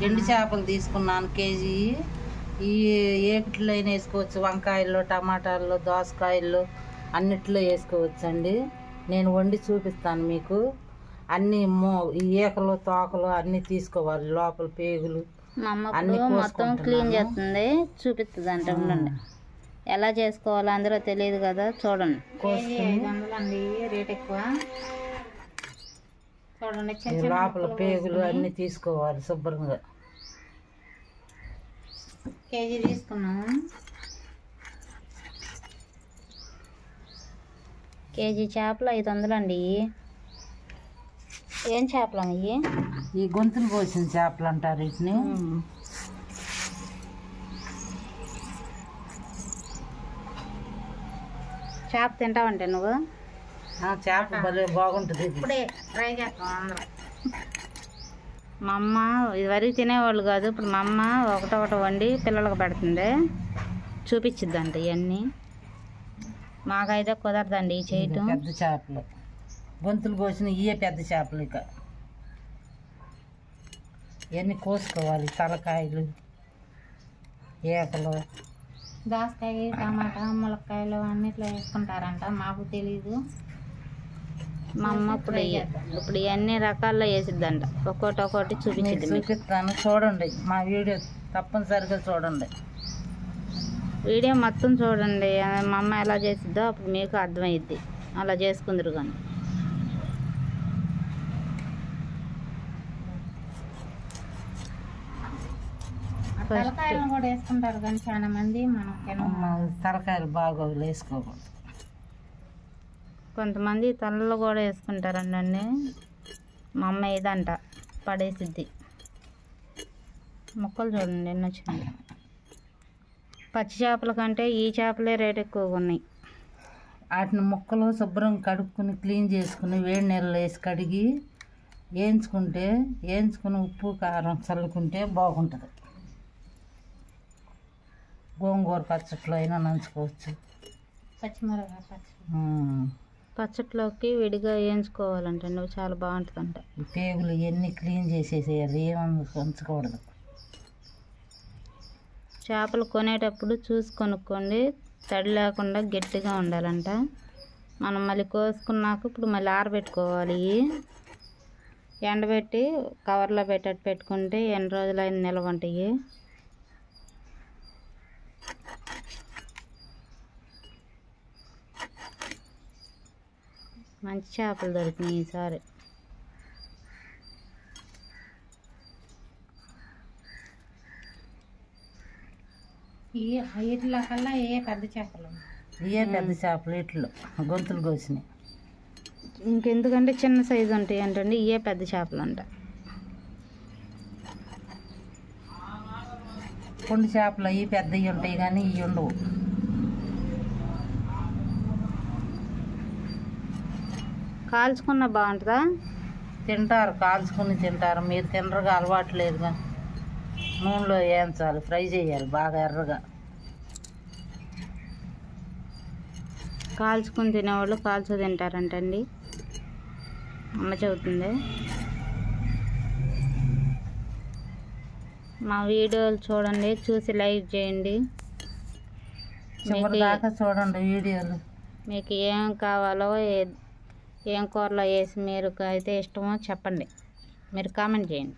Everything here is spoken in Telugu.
ఎండు చేపలు తీసుకున్నాను కేజీ. ఈ ఏపిట్లో అయినా వేసుకోవచ్చు, వంకాయల్లో, టమాటాల్లో, దోసకాయల్లో అన్నిట్లో వేసుకోవచ్చు అండి. నేను వండి చూపిస్తాను మీకు. అన్నీ ఈ ఏకలు తోకలు అన్నీ తీసుకోవాలి, లోపల పేగులు అన్నీ మొత్తం క్లీన్ చేస్తుంది, చూపిస్తుంది అంట. ఉండండి, ఎలా చేసుకోవాలో అందరూ తెలియదు కదా, చూడండి. 500 అండి, రేట్ ఎక్కువ. చూడండి, లోపల పేగులు అన్నీ తీసుకోవాలి శుభ్రంగా. కేజీ తీసుకున్నాము. కేజీ చేపలు 500 అండి. ఏం చేపలు అవి? ఈ గొంతులు కోసిన చేపలు అంటారు వీటిని. చేప తింటావంటే నువ్వు? చేప భలే బాగుంటుంది. ఇప్పుడే ట్రై చేస్తాం అందరం. మా అమ్మ ఇదివరకు తినేవాళ్ళు కాదు, ఇప్పుడు మా అమ్మ ఒకటొకటి వండి పిల్లలకు పెడుతుంది, చూపించిద్దంట ఇవన్నీ. మాకైతే కుదరదండి ఈ చేయటం. పెద్ద చేపలు గొంతులు కోసిన ఇవే పెద్ద చేపలు. ఇక ఇవన్నీ కోసుకోవాలి, తలకాయలు, ఏకలు. దోసకాయ, టమాటా, ములక్కాయలు అన్నిట్లో వేసుకుంటారంట, మాకు తెలీదు. మా అమ్మ ఇప్పుడు ఇవన్నీ రకాల్లో వేసిద్దంట, ఒక్కొక్కటి చూపిస్తాను, చూడండి. మా వీడియో తప్పనిసరిగా చూడండి. వీడియో మొత్తం చూడండి, మా అమ్మ ఎలా చేసిద్దో అప్పుడు మీకు అర్థమైద్ది. అలా చేసుకుందరు కానీ. తలకాయలు కూడా వేసుకుంటారు కానీ చాలా మంది తలకాయలు బాగా వేసుకోకూడదు. కొంతమంది తలలు కూడా వేసుకుంటారండి. మా అమ్మ ఇదంట పడేసిద్ది. ముక్కలు చూడండి ఎన్ని వచ్చింది. పచ్చి చేపల కంటే ఈ చేపలే రేట్ ఎక్కువగా ఉన్నాయి. వాటిని ముక్కలు శుభ్రం కడుక్కుని క్లీన్ చేసుకుని వేడి నీళ్ళు వేసి కడిగి వేయించుకుని ఉప్పు కారం చల్లుకుంటే బాగుంటుంది. గోంగూర పచ్చట్లో అయినా నంచుకోవచ్చు. పచ్చిమిరపకాయ పచ్చట్లోకి విడిగా వేయించుకోవాలంటే నువ్వు చాలా బాగుంటుందంట. ఈ పేగులు ఇవన్నీ క్లీన్ చేసేసేయాలి, ఏమన్నా ఉంచకూడదు. చేపలు కొనేటప్పుడు చూసి కొనుక్కోండి, తడి లేకుండా గట్టిగా ఉండాలంట. మనం మళ్ళీ కోసుకున్నాక ఇప్పుడు మళ్ళీ ఆరబెట్టుకోవాలి. ఎండబెట్టి కవర్లో పెట్టుకుంటే ఎన్ని రోజులైనా నిల్వ ఉంటాయి. మంచి చేపలు దొరికినాయి ఈసారి. వీటిలో కల్లా పెద్ద చేపలు ఇట్లు గొంతులు కోసినాయి. ఇంకెందుకంటే చిన్న సైజు ఉంటాయి అంటే ఇవే పెద్ద చేపలు అంట. కొండ చేపలు అవి పెద్దవి ఉంటాయి కానీ ఇవి ఉండవు. కాల్చుకున్న బాగుంటుందా? తింటారు, కాల్చుకుని తింటారు. మీరు తినరుగా, అలవాటు లేదుగా. నూనెలో వేయించాలి, ఫ్రై చేయాలి బాగా ఎర్రగా. కాల్చుకుని తినేవాళ్ళు కాల్చు తింటారంటండి, అమ్మ చెబుతుంది. మా వీడియోలు చూడండి, చూసి లైక్ చేయండి. చివరిదాకా చూడండి వీడియోలు. మీకు ఏం కావాలో, ఏం కూరలో వేసి మీరు అయితే ఇష్టమో చెప్పండి, మీరు కామెంట్ చేయండి.